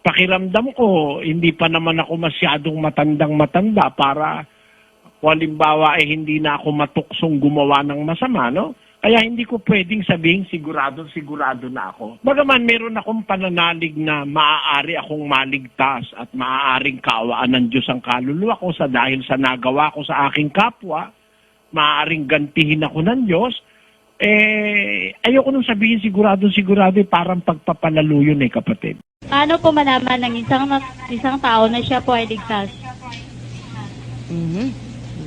Pakiramdam ko, hindi pa naman ako masyadong matandang-matanda para halimbawa hindi na ako matuksong gumawa ng masama, no? Kaya hindi ko pwedeng sabihin sigurado na ako. Bagaman meron akong pananalig na maaari akong maligtas at maaaring kaawaan ng Diyos ang kaluluwa ko dahil sa nagawa ko sa aking kapwa, maaaring gantihin ako ng Diyos. Ayoko nung sabihin sigurado parang pagpapalalo yun kapatid. Paano po malaman ng isang tao na siya po ay ligtas?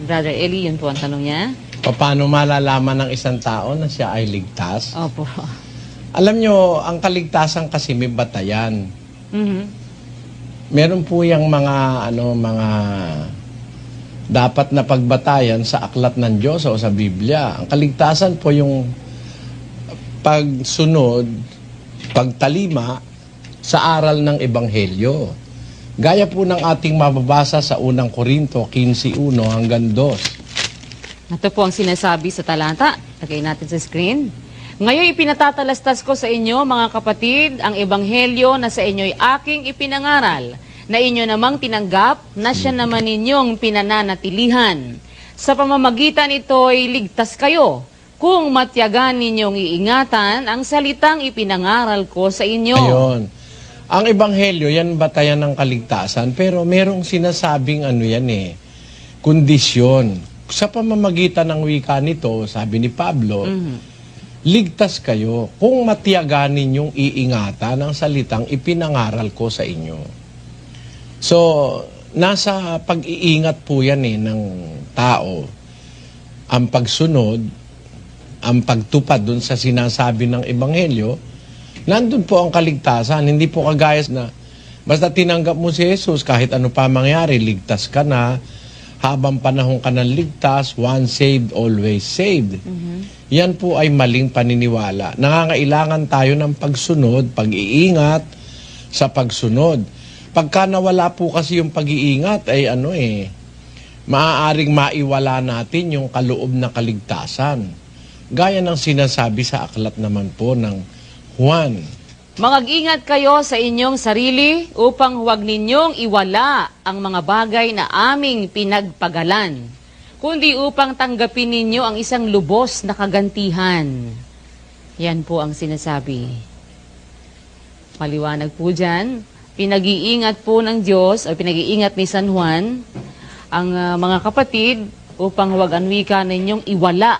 Brother Eli, yun po ang tanong niya. Paano malalaman ng isang tao na siya ay ligtas? Opo. Alam nyo, ang kaligtasan kasi may batayan. Meron po yung mga dapat na pagbatayan sa aklat ng Diyos o sa Biblia. Ang kaligtasan po yung pagsunod, pagtalima sa aral ng Ebanghelyo. Gaya po ng ating mababasa sa unang Korinto 15:1 hanggang 2. Ito po ang sinasabi sa talata. Lagay natin sa screen. Ngayon ipinatatalastas ko sa inyo, mga kapatid, ang ebanghelyo na sa inyo'y aking ipinangaral, na inyo namang tinanggap, na siya naman ninyong pinananatilihan. Sa pamamagitan ito'y ligtas kayo, kung matyagan ninyong iingatan ang salitang ipinangaral ko sa inyo. Ayun. Ang ebanghelyo, yan batayan ng kaligtasan, pero merong sinasabing kondisyon. Sa pamamagitan ng wika nito, sabi ni Pablo, ligtas kayo kung matiyagan ninyong iingatan ang salitang ipinangaral ko sa inyo. So, nasa pag-iingat po yan ng tao. Ang pagsunod, ang pagtupad dun sa sinasabi ng ebanghelyo, nandun po ang kaligtasan. Hindi po kagaya na basta tinanggap mo si Jesus, kahit ano pa mangyari, ligtas ka na. Habang panahon ka ng ligtas, once saved, always saved. Yan po ay maling paniniwala. Nangangailangan tayo ng pagsunod, pag-iingat sa pagsunod. Pagka nawala po kasi yung pag-iingat, ay maaaring maiwala natin yung kaloob na kaligtasan. Gaya ng sinasabi sa aklat naman po ng Juan. Mag-ingat kayo sa inyong sarili upang huwag ninyong iwala ang mga bagay na aming pinagpagalan, kundi upang tanggapin ninyo ang isang lubos na kagantihan. Yan po ang sinasabi. Maliwanag po dyan, pinag-iingat po ng Diyos o pinag-iingat ni San Juan ang mga kapatid upang huwag ang wika ninyong iwala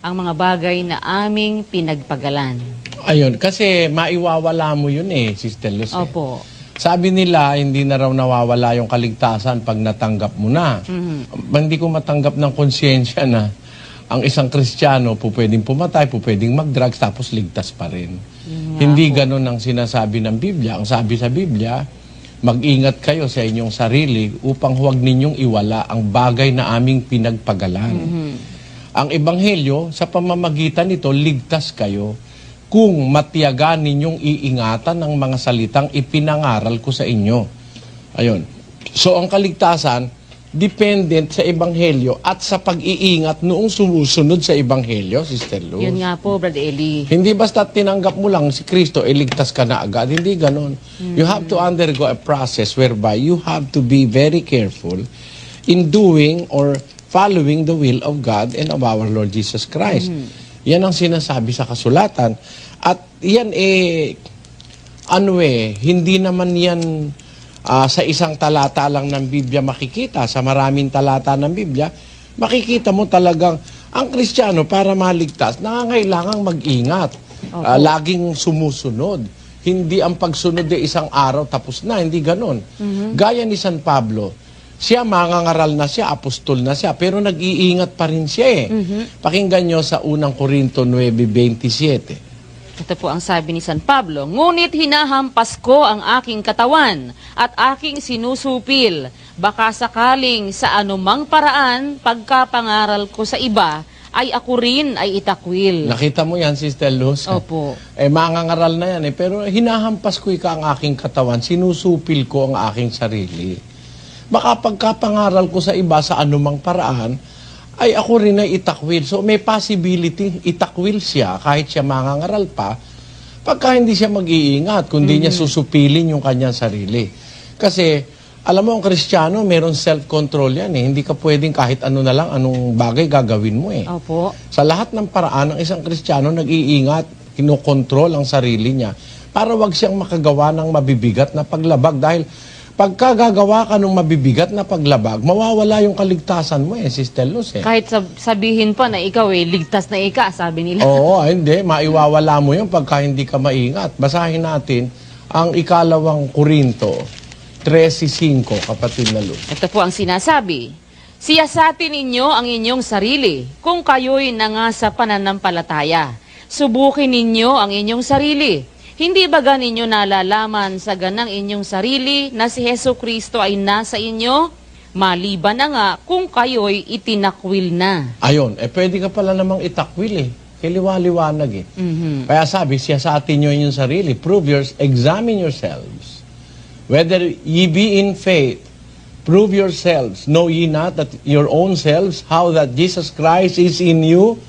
ang mga bagay na aming pinagpagalan. Ayun, kasi maiwawala mo yun Sister Luz. Opo. Sabi nila, hindi na raw nawawala yung kaligtasan pag natanggap mo na. Hindi ko matanggap ng konsyensya na ang isang Kristiyano po pwedeng pumatay, po pwedeng mag-drugs, tapos ligtas pa rin. Hindi ganun ang sinasabi ng Biblia. Ang sabi sa Biblia, mag-ingat kayo sa inyong sarili upang huwag ninyong iwala ang bagay na aming pinagpagalan. Ang ebanghelyo, sa pamamagitan nito, ligtas kayo kung matiyagan ninyong iingatan ang mga salitang ipinangaral ko sa inyo. Ayun. So, ang kaligtasan, dependent sa ebanghelyo at sa pag-iingat noong sumusunod sa ebanghelyo, Sister Luz. Yun nga po, Brother Eli. Hindi basta tinanggap mo lang si Kristo, ligtas ka na agad. Hindi ganon. You have to undergo a process whereby you have to be very careful in doing or following the will of God and of our Lord Jesus Christ. Yan ang sinasabi sa kasulatan. At yan hindi naman yan sa isang talata lang ng Biblia makikita. Sa maraming talata ng Biblia, makikita mo talagang Ang Kristiyano, para maligtas, nangangailangang mag-ingat. Laging sumusunod. Hindi ang pagsunod ay isang araw tapos na, hindi ganon. Gaya ni San Pablo, siya mangangaral na siya, apostol na siya, pero nag-iingat pa rin siya Pakinggan nyo sa unang Korinto 9:27. Ito po ang sabi ni San Pablo, "Ngunit hinahampas ko ang aking katawan at aking sinusupil. Baka sakaling sa anumang paraan, pagkapangaral ko sa iba, ay ako rin ay itakwil." Nakita mo yan, Sister Luz? Opo. Mangangaral na yan pero hinahampas ko ang aking katawan, sinusupil ko ang aking sarili. Baka pagkapangaral ko sa iba sa anumang paraan, ay ako rin ay itakwil. So may possibility, itakwil siya kahit siya mangangaral pa, pagka hindi siya mag-iingat, kundi niya susupilin yung kanyang sarili. Kasi, alam mo, ang Kristiyano, meron self-control yan Hindi ka pwedeng kahit ano na lang, anong bagay gagawin mo Opo. Sa lahat ng paraan, ang isang Kristiyano nag-iingat, kinokontrol ang sarili niya para wag siyang makagawa ng mabibigat na paglabag. Dahil pagka gagawa ka ng mabibigat na paglabag, mawawala yung kaligtasan mo Sister Luz Kahit sabihin pa na ikaw ligtas na ika, sabi nila. Oo, hindi. Maiwawala mo yun pagka hindi ka maingat. Basahin natin ang ikalawang Korinto 13:5, kapatid na Luz. Ito po ang sinasabi, "Siyasatin ninyo ang inyong sarili kung kayo'y nangasa pananampalataya. Subukin ninyo ang inyong sarili. Hindi ba ninyo nalalaman sa ganang inyong sarili na si Hesu Kristo ay nasa inyo? Maliban na nga kung kayo'y itinakwil na." Ayun, pwede ka pala namang itakwil Kiliwa-liwanag Kaya sabi, siyasatin nyo inyong sarili. Examine yourselves. Whether ye be in faith, prove yourselves. Know ye not that your own selves, how that Jesus Christ is in you,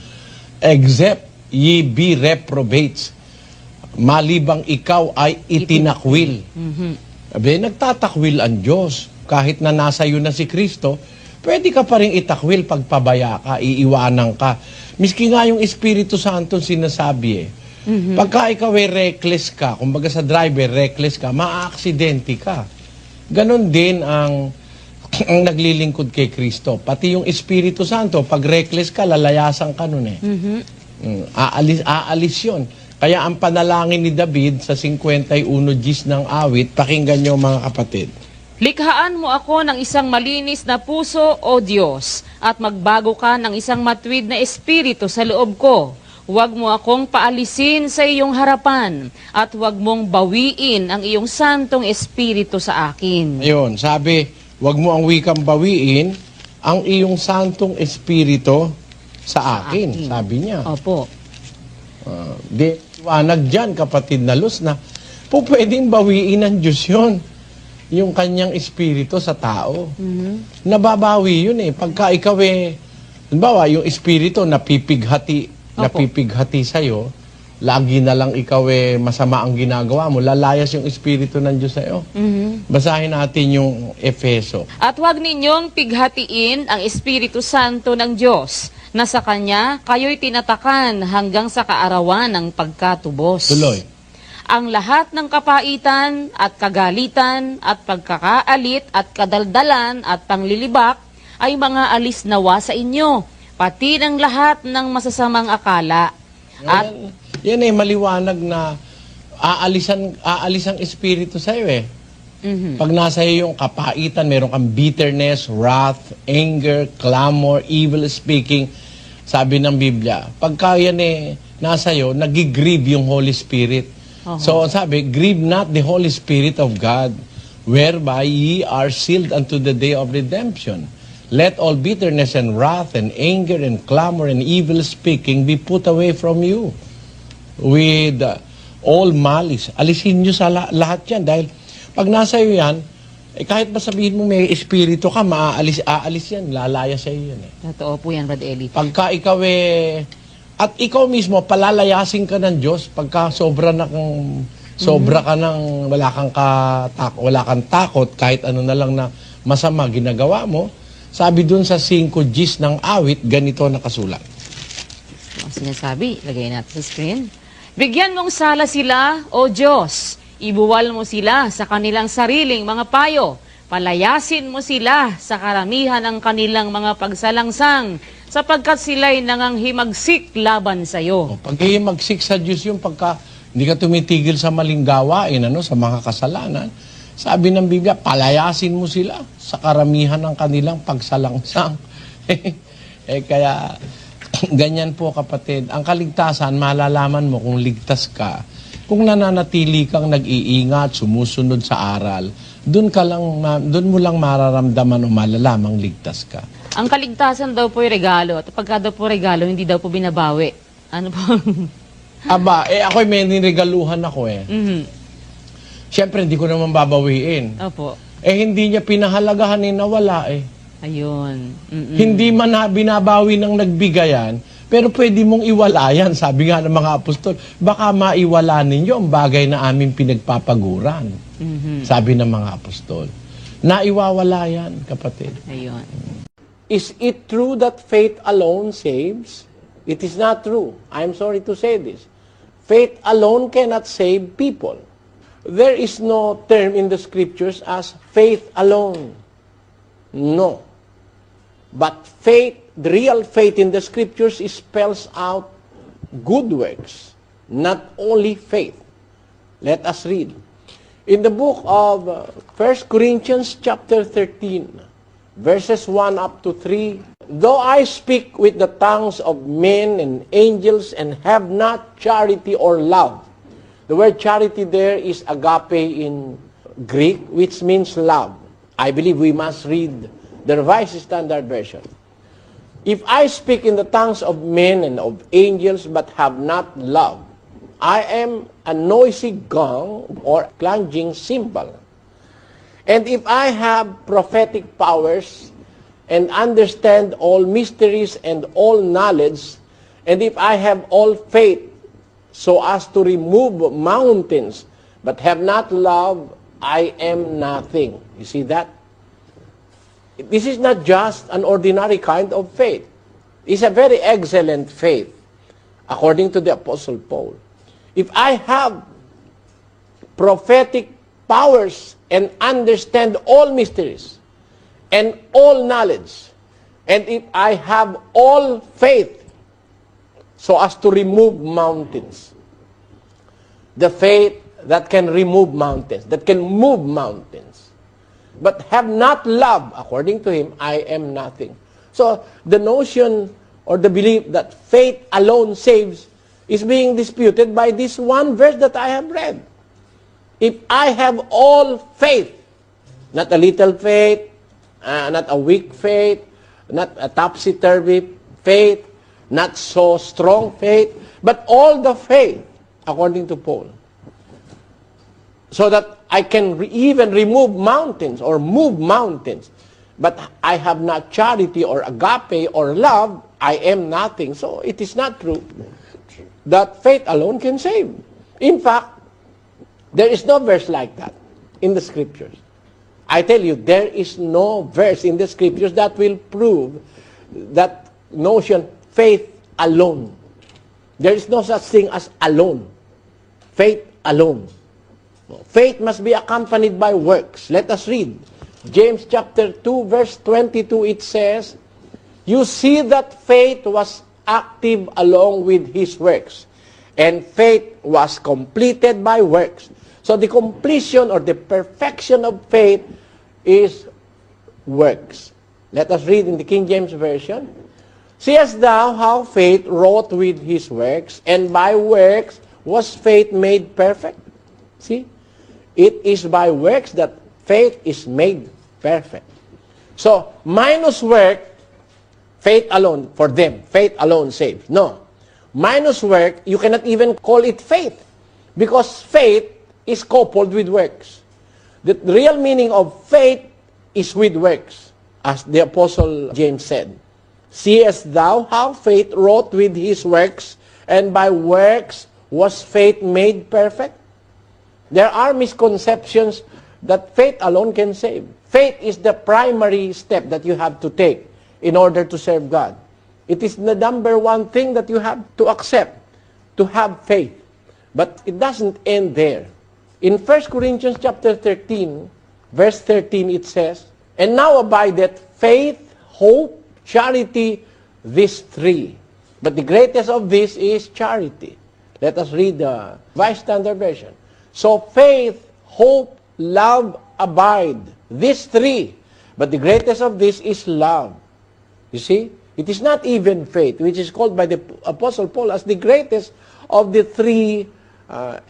except ye be reprobates. Malibang ikaw ay itinakwil. Nagtatakwil ang Diyos. Kahit na nasa iyo na si Kristo, pwede ka pa rin itakwil pagpabaya ka, iiwanan ka. Miski nga yung Espiritu Santo sinasabi Pagka ikaw ay reckless ka, kumbaga sa driver, reckless ka, maa-aksidente ka. Ganon din ang naglilingkod kay Kristo. Pati yung Espiritu Santo, pag reckless ka, lalayasan ka nun Aalis yun. Kaya ang panalangin ni David sa 51 Gs ng awit, pakinggan nyo mga kapatid. "Likhaan mo ako ng isang malinis na puso, O Diyos, at magbago ka ng isang matuwid na espiritu sa loob ko. Huwag mo akong paalisin sa iyong harapan, at huwag mong bawiin ang iyong santong espiritu sa akin." Ayun, sabi, huwag mo ang wikang bawiin ang iyong santong espiritu sa akin. Sabi niya. Opo. Iwanag dyan, kapatid na Luz, na po pwedeng bawiin ng Diyos yun. Yung kanyang espiritu sa tao. Nababawi yun Pagka ikaw halimbawa, yung espiritu napipighati sa'yo, lagi na lang ikaw masama ang ginagawa mo, lalayas yung espiritu ng Diyos sa'yo. Basahin natin yung Efeso. "At huwag ninyong pighatiin ang Espiritu Santo ng Diyos, na sa Kanya kayo'y tinatakan hanggang sa kaarawan ng pagkatubos. Tuloy. Ang lahat ng kapaitan at kagalitan at pagkakaalit at kadaldalan at panglilibak ay mga alis nawa sa inyo, pati ng lahat ng masasamang akala." At yan maliwanag na aalis ang espiritu sa'yo Pag nasa iyo yung kapaitan, meron kang bitterness, wrath, anger, clamor, evil speaking, sabi ng Biblia, pagka yan nasa iyo, nagigrieve yung Holy Spirit. So sabi, grieve not the Holy Spirit of God, whereby ye are sealed unto the day of redemption. Let all bitterness and wrath and anger and clamor and evil speaking be put away from you with all malice. Alisin nyo sa lahat yan dahil pag nasa iyo yan, kahit ba sabihin mo may espiritu ka, aalis yan, lalaya sa iyo yan Totoo po yan, Brad Eli. Pagka ikaw at ikaw mismo, palalayasin ka ng Diyos pagka sobra ka ng wala kang takot, kahit ano na lang na masama ginagawa mo. Sabi dun sa 5 Gs ng awit, ganito nakasulat. Ang sinasabi, lagay natin sa screen. "Bigyan mong sala sila, O Diyos. Ibuwal mo sila sa kanilang sariling mga payo. Palayasin mo sila sa karamihan ng kanilang mga pagsalangsang sapagkat sila'y nanganghimagsik laban sa iyo. Paghihimagsik sa Diyos yung pagka hindi ka tumitigil sa maling gawain, sa mga kasalanan. Sabi ng Biblia, palayasin mo sila sa karamihan ng kanilang pagsalangsang. Kaya, ganyan po kapatid. Ang kaligtasan, malalaman mo kung ligtas ka. Kung nananatili kang nag-iingat, sumusunod sa aral, doon mo lang mararamdaman o malalamang ligtas ka. Ang kaligtasan daw po'y regalo, at pagka daw po regalo, hindi daw po binabawi. Ano po? Aba, ako'y may niregaluhan ako Siyempre, hindi ko naman babawiin. Opo. Hindi niya pinahalagahan nawala Ayun. Hindi man binabawi ng nagbigayan, pero pwede mong iwala yan. Sabi nga ng mga apostol, baka maiwala ninyo ang bagay na aming pinagpapaguran. Sabi ng mga apostol. Naiwawala yan, kapatid. Ayun. Is it true that faith alone saves? It is not true. I'm sorry to say this. Faith alone cannot save people. There is no term in the scriptures as faith alone. No. But faith, the real faith in the scriptures spells out good works, not only faith. Let us read. In the book of 1 Corinthians chapter 13, verses 1 up to 3, though I speak with the tongues of men and angels and have not charity or love. The word charity there is agape in Greek, which means love. I believe we must read the Revised Standard Version. If I speak in the tongues of men and of angels but have not love, I am a noisy gong or clanging cymbal. And if I have prophetic powers and understand all mysteries and all knowledge, and if I have all faith so as to remove mountains, but have not love, I am nothing. You see that? This is not just an ordinary kind of faith. It's a very excellent faith, according to the Apostle Paul. If I have prophetic powers and understand all mysteries and all knowledge, and if I have all faith so as to remove mountains, the faith that can remove mountains, that can move mountains, but have not love, according to him, I am nothing. So the notion or the belief that faith alone saves is being disputed by this one verse that I have read. If I have all faith, not a little faith, not a weak faith, not a topsy-turvy faith, not so strong faith, but all the faith, according to Paul, so that I can even remove mountains or move mountains, but I have not charity or agape or love, I am nothing. So it is not true that faith alone can save. In fact, there is no verse like that in the scriptures. I tell you, there is no verse in the scriptures that will prove that notion, faith alone. There is no such thing as alone. Faith alone. Faith must be accompanied by works. Let us read. James chapter 2, verse 22, it says, you see that faith was active along with his works, and faith was completed by works. So the completion or the perfection of faith is works. Let us read in the King James Version. Seest thou how faith wrought with his works, and by works was faith made perfect? See? It is by works that faith is made perfect. So, minus work, faith alone, for them, faith alone saves. No. Minus work, you cannot even call it faith, because faith is coupled with works. The real meaning of faith is with works, as the Apostle James said. Seest thou how faith wrought with his works, and by works was faith made perfect? There are misconceptions that faith alone can save. Faith is the primary step that you have to take in order to serve God. It is the number one thing that you have to accept, to have faith. But it doesn't end there. In 1 Corinthians chapter 13, verse 13, it says, and now abideth faith, hope, charity, these three. But the greatest of these is charity. Let us read the Vice Standard Version. So faith, hope, love, abide. These three. But the greatest of these is love. You see? It is not even faith, which is called by the Apostle Paul as the greatest of the three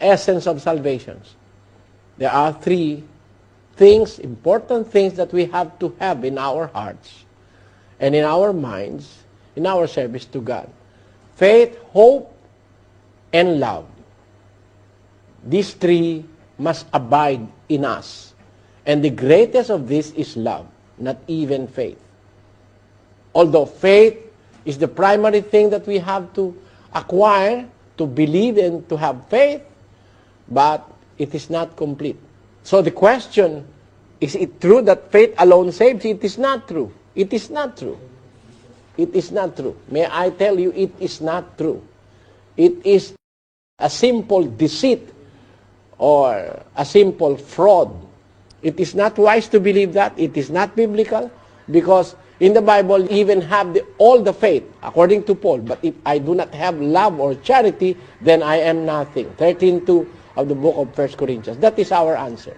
essence of salvations. There are three things, important things that we have to have in our hearts and in our minds, in our service to God. Faith, hope, and love. These three must abide in us. And the greatest of this is love, not even faith. Although faith is the primary thing that we have to acquire, to believe and to have faith, but it is not complete. So the question, is it true that faith alone saves? It is not true. It is not true. It is not true. May I tell you, it is not true. It is a simple deceit or a simple fraud. It is not wise to believe that. It is not biblical because in the Bible, even have all the faith, according to Paul. But if I do not have love or charity, then I am nothing. 13:2 of the book of 1 Corinthians. That is our answer.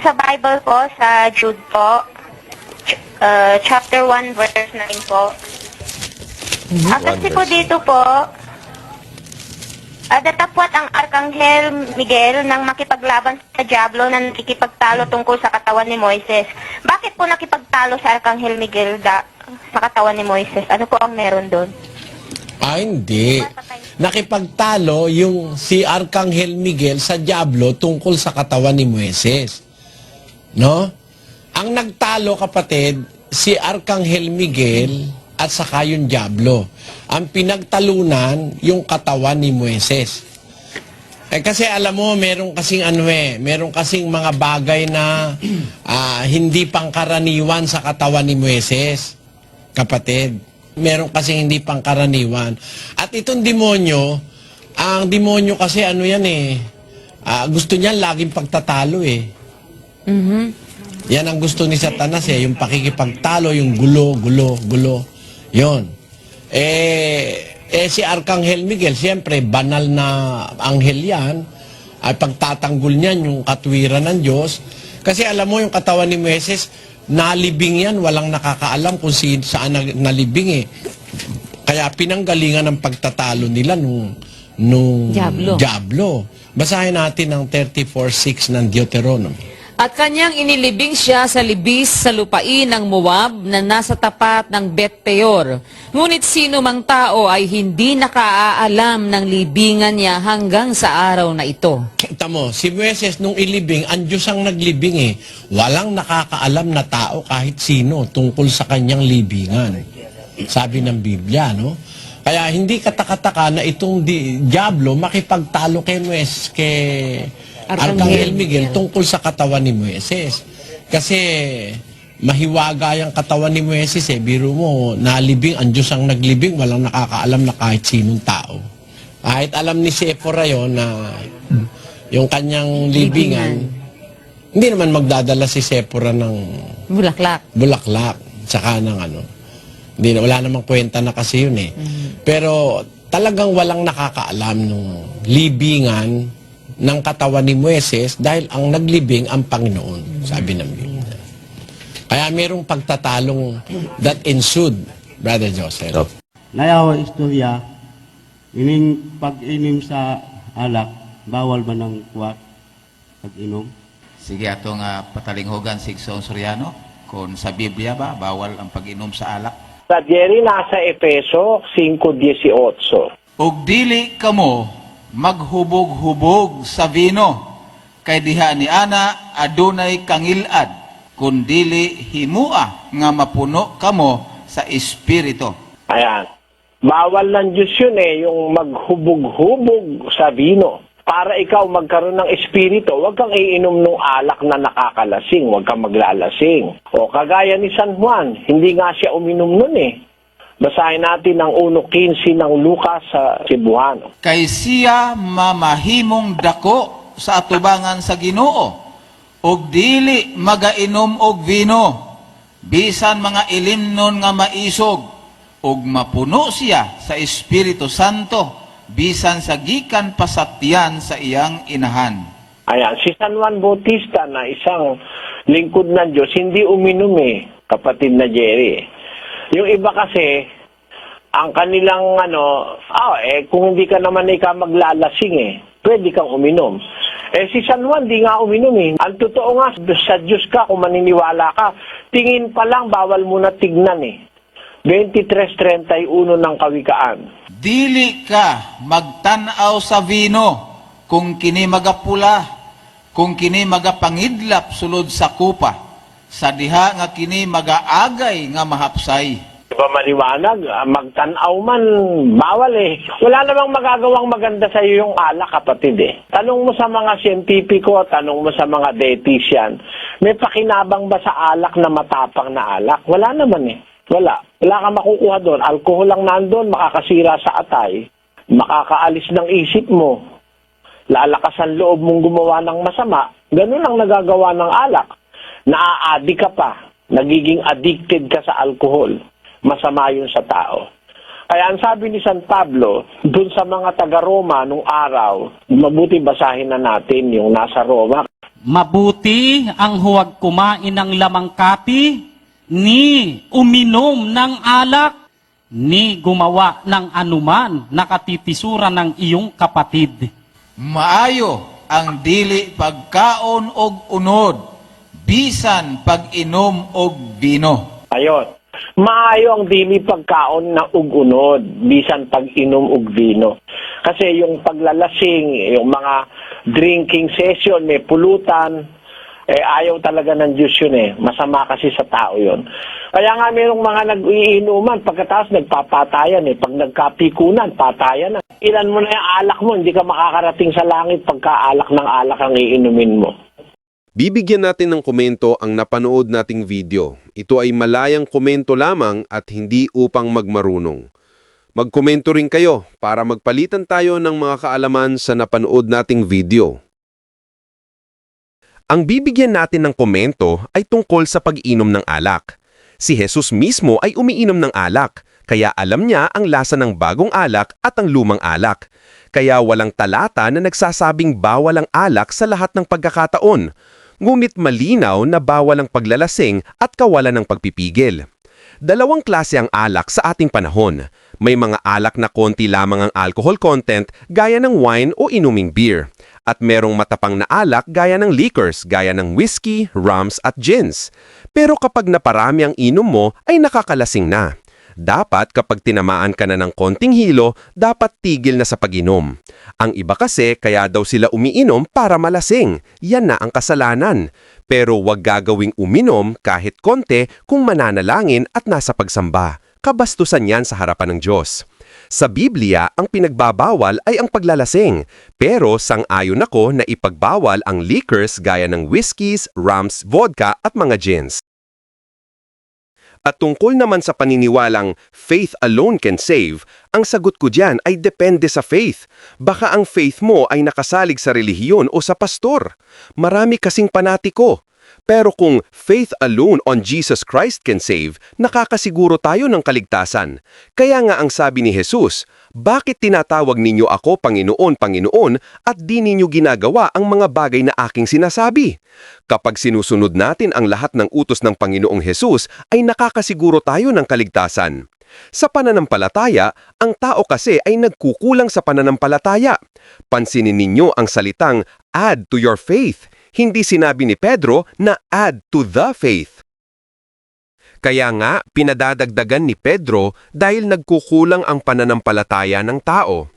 Sa Bible po, sa Jude po, chapter 1, verse 9 po. Kasi po dito po, datapwat ang Arkanghel Miguel nang makipaglaban sa Diablo na nakikipagtalo tungkol sa katawan ni Moises. Bakit po nakipagtalo sa Arkanghel Miguel sa katawan ni Moises? Ano po ang meron doon? Hindi. Nakipagtalo yung si Arkanghel Miguel sa Diablo tungkol sa katawan ni Moises. No? Ang nagtalo, kapatid, si Arkanghel Miguel at saka yung Diablo. Ang pinagtalunan, yung katawan ni Moises. Kasi alam mo, meron kasing meron kasing mga bagay na hindi pangkaraniwan sa katawan ni Moises, kapatid. Meron kasing hindi pangkaraniwan. At itong demonyo, ang demonyo kasi gusto niya laging pagtatalo Yan ang gusto ni Satanas yung pakikipagtalo, yung gulo. Yon. Si Arkanghel Miguel, siyempre, banal na anghel yan, ay pagtatanggol niyan yung katwiran ng Diyos. Kasi alam mo, yung katawan ni Moises, nalibing yan, walang nakakaalam kung saan nalibing Kaya pinanggalingan ng pagtatalo nila nung Diablo. Basahin natin ang 34:6 ng Deuteronomy. At kanyang inilibing siya sa libis sa lupain ng Moab na nasa tapat ng Bet Peor. Ngunit sino mang tao ay hindi nakaalam ng libingan niya hanggang sa araw na ito. Kita mo, si Moises nung ilibing, ang Diyos ang naglibing Walang nakakaalam na tao kahit sino tungkol sa kanyang libingan. Sabi ng Biblia, no? Kaya hindi katakataka na itong Diablo makipagtalo kay Moises, kay Arkanghel Miguel tungkol sa katawan ni Moises. Kasi mahiwaga yung katawan ni Moises biro mo, nalibing, ang Diyos ang naglibing, walang nakakaalam na kahit sinong tao. Kahit alam ni Sephora yon na yung kanyang libingan, hindi naman magdadala si Sephora ng bulaklak, tsaka ng Hindi na, wala namang kwenta na kasi yun Pero talagang walang nakakaalam nung libingan ng katawan ni Moises dahil ang naglibing ang Panginoon, sabi ng Biblia. Kaya mayroong pagtatalong that ensued, Brother Joseph. Nayawa istorya, pag-inom sa alak, bawal ba ng kuwat pag-inom? Sige, atong patalinghogan si Igsoon Soriano, kung sa Biblia ba, bawal ang pag-inom sa alak? Sa Jerry, nasa Efeso 5:18. Og dili kamo maghubog-hubog sa vino, kay diha ni ana adunay kangilad, kundili himua nga mapuno kamo sa Espiritu. Ayan. Bawal ng Diyos yun yung maghubog-hubog sa vino. Para ikaw magkaroon ng Espiritu, huwag kang iinom ng alak na nakakalasing, huwag kang maglalasing. O kagaya ni San Juan, hindi nga siya uminom nun Basahin natin ang 1:15 ng Lucas sa Cebuano. Kay siya mamahimong dako sa atubangan sa Ginoo, og dili magainom og vino, bisan mga ilimnon nga maisog, ug mapuno siya sa Espiritu Santo, bisan sa gikan pasaktian sa iyang inahan. Ayan, si San Juan Bautista na isang lingkod ng Diyos, hindi uminom kapatid na Jerry. Yung iba kasi, ang kanilang kung hindi ka naman maglalasing pwede kang uminom. Si San Juan di nga uminom Ang totoo nga, sa Diyos ka, kung maniniwala ka, tingin pa lang, bawal mo na tignan 23:31 ng Kawikaan. Dili ka magtanaw sa vino kung kini magapula, kung kini magapangidlap sulod sa kupa, sa diha nga kini magaagay nga mahapsay. Diba maliwanag, magtanaw man, bawal Wala namang magagawang maganda sa iyo yung alak, kapatid Tanong mo sa mga siyentipiko, tanong mo sa mga dietitian, may pakinabang ba sa alak na matapang na alak? Wala naman Wala. Wala kang makukuha doon. Alkohol lang nandun, makakasira sa atay, makakaalis ng isip mo, lalakas ang loob mong gumawa ng masama. Ganun ang nagagawa ng alak. Naa-addict ka pa. Nagiging addicted ka sa alkohol. Masama yun sa tao. Kaya ang sabi ni San Pablo, dun sa mga taga-Roma nung araw, mabuti basahin na natin yung nasa Roma. Mabuti ang huwag kumain ng lamangkati, ni uminom ng alak, ni gumawa ng anuman nakatitisura ng iyong kapatid. Maayo ang dili pagkaon og unod, bisan pag-inom og vino. Ayon. Maayo ang dili pagkaon na ug-unod, bisan pag-inom og vino. Kasi yung paglalasing, yung mga drinking session, may pulutan, ayaw talaga ng Diyos yun Masama kasi sa tao yun. Kaya nga mayroong mga nag-iinuman, pagkatapos nagpapatayan Pag nagkapikunan, patayan na. Ilan mo na yung alak mo, hindi ka makakarating sa langit pagka alak ng alak ang iinumin mo. Bibigyan natin ng komento ang napanood nating video. Ito ay malayang komento lamang at hindi upang magmarunong. Magkomento rin kayo para magpalitan tayo ng mga kaalaman sa napanood nating video. Ang bibigyan natin ng komento ay tungkol sa pag-inom ng alak. Si Jesus mismo ay umiinom ng alak, kaya alam niya ang lasa ng bagong alak at ang lumang alak. Kaya walang talata na nagsasabing bawal ang alak sa lahat ng pagkakataon. Ngunit malinaw na bawal ang paglalasing at kawalan ng pagpipigil. Dalawang klase ang alak sa ating panahon. May mga alak na konti lamang ang alcohol content gaya ng wine o inuming beer. At merong matapang na alak gaya ng liquors, gaya ng whiskey, rums at gins. Pero kapag naparami ang inom mo ay nakakalasing na. Dapat kapag tinamaan ka na ng konting hilo, dapat tigil na sa pag-inom. Ang iba kasi kaya daw sila umiinom para malasing. Yan na ang kasalanan. Pero wag gagawing uminom kahit konti kung mananalangin at nasa pagsamba. Kabastusan yan sa harapan ng Diyos. Sa Biblia, ang pinagbabawal ay ang paglalasing. Pero sang-ayon ako na ipagbawal ang liquors gaya ng whiskeys, rums, vodka at mga gins. At tungkol naman sa paniniwalang faith alone can save, ang sagot ko diyan ay depende sa faith. Baka ang faith mo ay nakasalig sa relihiyon o sa pastor. Marami kasing panatiko. Pero kung faith alone on Jesus Christ can save, nakakasiguro tayo ng kaligtasan. Kaya nga ang sabi ni Jesus, bakit tinatawag ninyo ako Panginoon, Panginoon at di ninyo ginagawa ang mga bagay na aking sinasabi? Kapag sinusunod natin ang lahat ng utos ng Panginoong Jesus, ay nakakasiguro tayo ng kaligtasan. Sa pananampalataya, ang tao kasi ay nagkukulang sa pananampalataya. Pansinin ninyo ang salitang add to your faith. Hindi sinabi ni Pedro na add to the faith. Kaya nga, pinadadagdagan ni Pedro dahil nagkukulang ang pananampalataya ng tao.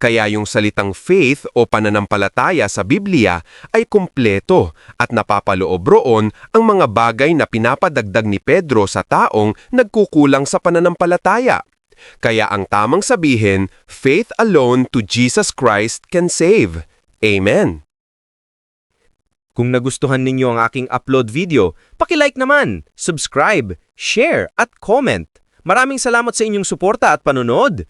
Kaya yung salitang faith o pananampalataya sa Biblia ay kumpleto at napapaloob roon ang mga bagay na pinapadagdag ni Pedro sa taong nagkukulang sa pananampalataya. Kaya ang tamang sabihin, faith alone to Jesus Christ can save. Amen. Kung nagustuhan ninyo ang aking upload video, paki-like naman, subscribe, share at comment. Maraming salamat sa inyong suporta at panonood.